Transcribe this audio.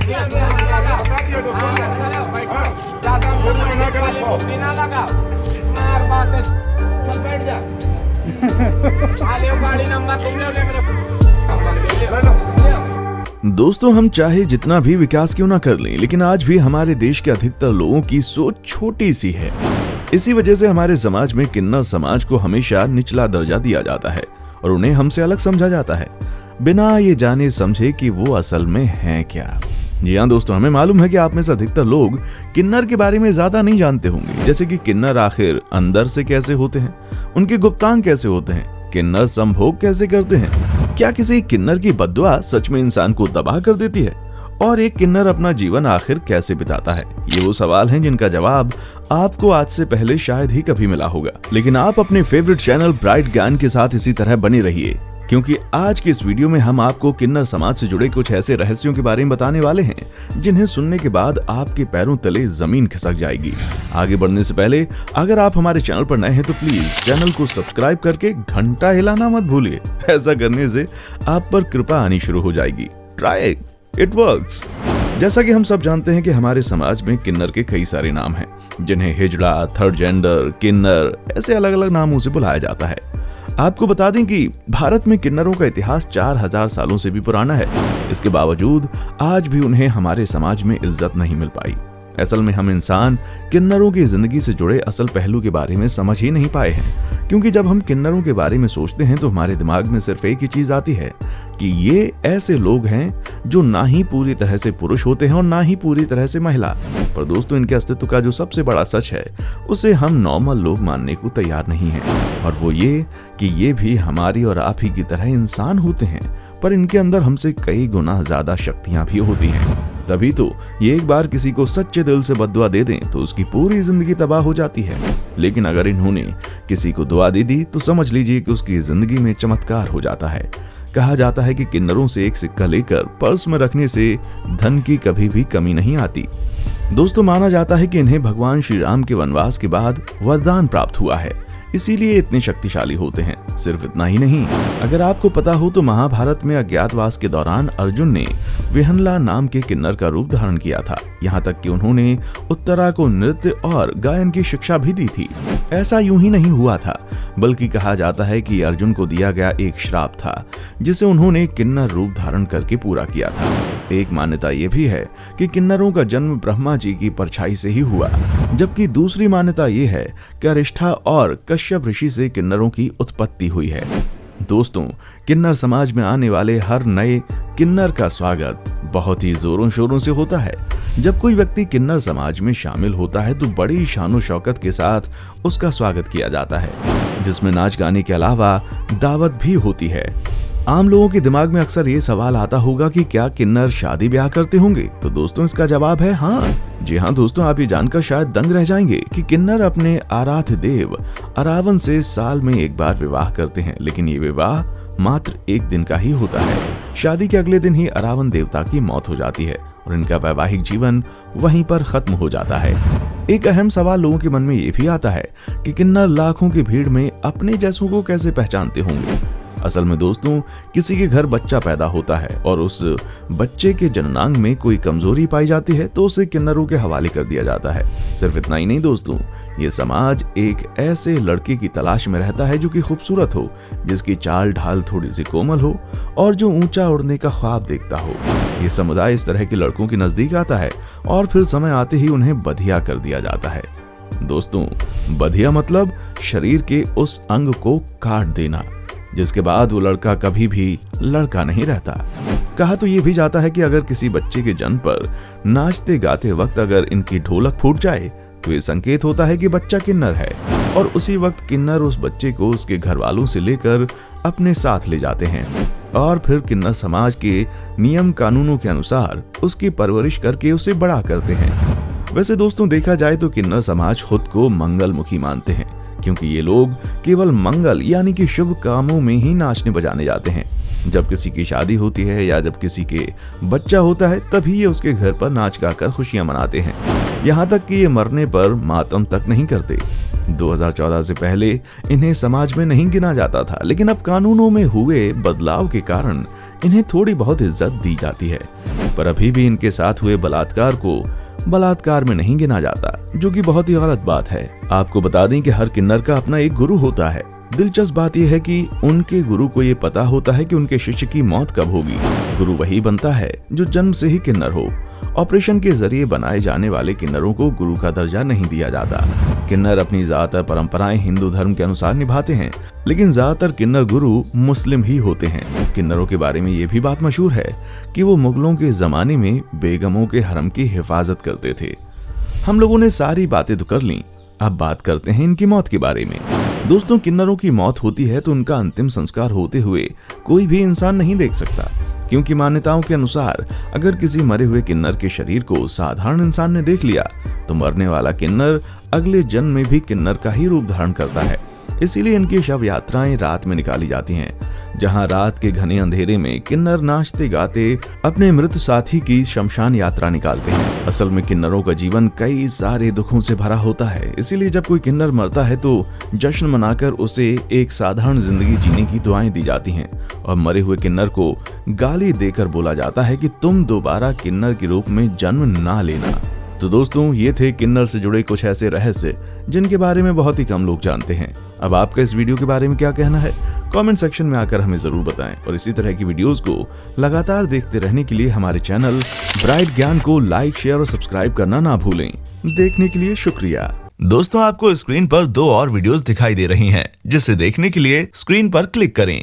दोस्तों, हम चाहे जितना भी विकास क्यों ना कर लें, लेकिन आज भी हमारे देश के अधिकतर लोगों की सोच छोटी सी है। इसी वजह से हमारे समाज में किन्नर समाज को हमेशा निचला दर्जा दिया जाता है और उन्हें हमसे अलग समझा जाता है, बिना ये जाने समझे कि वो असल में हैं क्या। जी हाँ दोस्तों, हमें मालूम है कि आप में से अधिकतर लोग किन्नर के बारे में ज्यादा नहीं जानते होंगे, जैसे कि किन्नर आखिर अंदर से कैसे होते हैं, उनके गुप्तांग कैसे होते हैं, किन्नर संभोग कैसे करते हैं, क्या किसी किन्नर की बद्दुआ सच में इंसान को तबाह कर देती है, और एक किन्नर अपना जीवन आखिर कैसे बिताता है। ये वो सवाल हैं जिनका जवाब आपको आज से पहले शायद ही कभी मिला होगा। लेकिन आप अपने फेवरेट चैनल ब्राइट ज्ञान के साथ इसी तरह बने रहिए, क्योंकि आज की इस वीडियो में हम आपको किन्नर समाज से जुड़े कुछ ऐसे रहस्यों के बारे में बताने वाले हैं जिन्हें सुनने के बाद आपके पैरों तले जमीन खिसक जाएगी। आगे बढ़ने से पहले अगर आप हमारे चैनल पर नए हैं तो प्लीज चैनल को सब्सक्राइब करके घंटा हिलाना मत भूलिए। ऐसा करने से आप पर कृपा आनी शुरू हो जाएगी। Try it works. जैसा कि हम सब जानते हैं कि हमारे समाज में किन्नर के कई सारे नाम हैं, जिन्हें हिजड़ा, थर्ड जेंडर, किन्नर ऐसे अलग अलग नामों से बुलाया जाता है। आपको बता दें कि भारत में किन्नरों का इतिहास 4000 सालों से भी पुराना है। इसके बावजूद आज भी उन्हें हमारे समाज में इज्जत नहीं मिल पाई। असल में हम इंसान किन्नरों की जिंदगी से जुड़े असल पहलू के बारे में समझ ही नहीं पाए हैं, क्योंकि जब हम किन्नरों के बारे में सोचते हैं तो हमारे दिमाग में सिर्फ एक ही चीज आती है कि ये ऐसे लोग हैं जो ना ही पूरी तरह से पुरुष होते हैं और ना ही पूरी तरह से महिला। पर दोस्तों, इनके अस्तित्व का जो सबसे बड़ा सच है उसे हम नॉर्मल लोग मानने को तैयार नहीं हैं, और वो ये कि ये भी हमारी और आप ही की तरह इंसान होते हैं, पर इनके अंदर हमसे कई गुना ज्यादा शक्तियां भी होती हैं। तभी तो ये एक बार किसी को सच्चे दिल से बद्दुआ दे दें तो उसकी पूरी जिंदगी तबाह हो जाती है, लेकिन अगर इन्होंने किसी को दुआ दे दी तो समझ लीजिए कि उसकी जिंदगी में चमत्कार हो जाता है। कहा जाता है कि किन्नरों से एक सिक्का लेकर पर्स में रखने से धन की कभी भी कमी नहीं आती। दोस्तों, माना जाता है कि इन्हें भगवान श्री राम के वनवास के बाद वरदान प्राप्त हुआ है, इसीलिए इतने शक्तिशाली होते हैं। सिर्फ इतना ही नहीं, अगर आपको पता हो तो महाभारत में अज्ञातवास के दौरान अर्जुन ने विहंगला नाम के किन्नर का रूप धारण किया था। यहाँ तक कि उन्होंने उत्तरा को नृत्य और गायन की शिक्षा भी दी थी। ऐसा यूं ही नहीं हुआ था, बल्कि कहा जाता है कि अर्जुन को दिया गया एक श्राप था जिसे उन्होंने किन्नर रूप धारण करके पूरा किया था। एक मान्यता यह भी है कि किन्नरों का जन्म ब्रह्मा जी की परछाई से ही हुआ, जबकि दूसरी मान्यता यह है कि अरिष्ठा और कश्यप ऋषि से किन्नरों की उत्पत्ति हुई है। दोस्तों, किन्नर समाज में आने वाले हर नए किन्नर का स्वागत बहुत ही जोरों शोरों से होता है। जब कोई व्यक्ति किन्नर समाज में शामिल होता है तो बड़ी शानो शौकत के साथ उसका स्वागत किया जाता है, जिसमें नाच गाने के अलावा दावत भी होती है। आम लोगों के दिमाग में अक्सर ये सवाल आता होगा कि क्या किन्नर शादी ब्याह करते होंगे? तो दोस्तों, इसका जवाब है हाँ। जी हाँ दोस्तों, आप ये जानकर शायद दंग रह जाएंगे कि किन्नर अपने आराध्य देव अरावन से साल में एक बार विवाह करते हैं, लेकिन ये विवाह मात्र एक दिन का ही होता है। शादी के अगले दिन ही अरावन देवता की मौत हो जाती है और इनका वैवाहिक जीवन वहीं पर खत्म हो जाता है। एक अहम सवाल लोगों के मन में ये भी आता है कि किन्नर लाखों की भीड़ में अपने जैसों को कैसे पहचानते होंगे। असल में दोस्तों, किसी के घर बच्चा पैदा होता है और उस बच्चे के जननांग में कोई कमजोरी पाई जाती है तो उसे किन्नरों के हवाले कर दिया जाता है। सिर्फ इतना ही नहीं दोस्तों, ये समाज एक ऐसे लड़के की तलाश में रहता है जो कि खूबसूरत हो, जिसकी चाल ढाल थोड़ी सी कोमल हो और जो ऊंचा उड़ने का ख्वाब देखता हो। ये समुदाय इस तरह के लड़कों के नजदीक आता है और फिर समय आते ही उन्हें बधिया कर दिया जाता है। दोस्तों, बधिया मतलब शरीर के उस अंग को काट देना, जिसके बाद वो लड़का कभी भी लड़का नहीं रहता। कहा तो ये भी जाता है कि अगर किसी बच्चे के जन्म पर नाचते गाते वक्त अगर इनकी ढोलक फूट जाए तो ये संकेत होता है कि बच्चा किन्नर है, और उसी वक्त किन्नर उस बच्चे को उसके घर वालों से लेकर अपने साथ ले जाते हैं और फिर किन्नर समाज के नियम कानूनों के अनुसार उसकी परवरिश करके उसे बड़ा करते हैं। वैसे दोस्तों, देखा जाए तो किन्नर समाज खुद को मंगलमुखी मानते हैं, क्योंकि ये लोग केवल मंगल यानी कि शुभ कामों में ही नाचने बजाने जाते हैं। जब किसी की शादी होती है या जब किसी के बच्चा होता है तभी ये उसके घर पर नाच गाकर खुशियां मनाते हैं। यहाँ तक कि ये मरने पर मातम तक नहीं करते। 2014 से पहले इन्हें समाज में नहीं गिना जाता था, लेकिन अब कानूनों में हुए बदलाव के कारण इन्हें थोड़ी बहुत इज्जत दी जाती है, पर अभी भी इनके साथ हुए बलात्कार को बलात्कार में नहीं गिना जाता, जो कि बहुत ही गलत बात है। आपको बता दें कि हर किन्नर का अपना एक गुरु होता है। दिलचस्प बात यह है कि उनके गुरु को ये पता होता है कि उनके शिष्य की मौत कब होगी। गुरु वही बनता है जो जन्म से ही किन्नर हो। ऑपरेशन के जरिए बनाए जाने वाले किन्नरों को गुरु का दर्जा नहीं दिया जाता। किन्नर अपनी ज्यादातर परंपराएं हिंदू धर्म के अनुसार निभाते हैं, लेकिन ज्यादातर किन्नर गुरु मुस्लिम ही होते हैं। किन्नरों के बारे में ये भी बात मशहूर है कि वो मुगलों के जमाने में बेगमों के हरम की हिफाजत करते थे। हम लोगों ने सारी बातें तो कर ली, अब बात करते हैं इनकी मौत के बारे में। दोस्तों, किन्नरों की मौत होती है तो उनका अंतिम संस्कार होते हुए कोई भी इंसान नहीं देख सकता, क्योंकि मान्यताओं के अनुसार अगर किसी मरे हुए किन्नर के शरीर को साधारण इंसान ने देख लिया तो मरने वाला किन्नर अगले जन्म में भी किन्नर का ही रूप धारण करता है। इसीलिए इनकी शव यात्राएं रात में निकाली जाती हैं, जहां रात के घने अंधेरे में किन्नर नाचते गाते अपने मृत साथी की शमशान यात्रा निकालते हैं। असल में किन्नरों का जीवन कई सारे दुखों से भरा होता है, इसीलिए जब कोई किन्नर मरता है तो जश्न मनाकर उसे एक साधारण जिंदगी जीने की दुआएं दी जाती हैं और मरे हुए किन्नर को गाली देकर बोला जाता है कि तुम दोबारा किन्नर के रूप में जन्म ना लेना। तो दोस्तों, ये थे किन्नर से जुड़े कुछ ऐसे रहस्य जिनके बारे में बहुत ही कम लोग जानते हैं। अब आपका इस वीडियो के बारे में क्या कहना है, कमेंट सेक्शन में आकर हमें जरूर बताएं और इसी तरह की वीडियोस को लगातार देखते रहने के लिए हमारे चैनल ब्राइट ज्ञान को लाइक, शेयर और सब्सक्राइब करना ना भूलें। देखने के लिए शुक्रिया। दोस्तों, आपको स्क्रीन पर 2 और वीडियोस दिखाई दे रही हैं, जिसे देखने के लिए स्क्रीन पर क्लिक करें।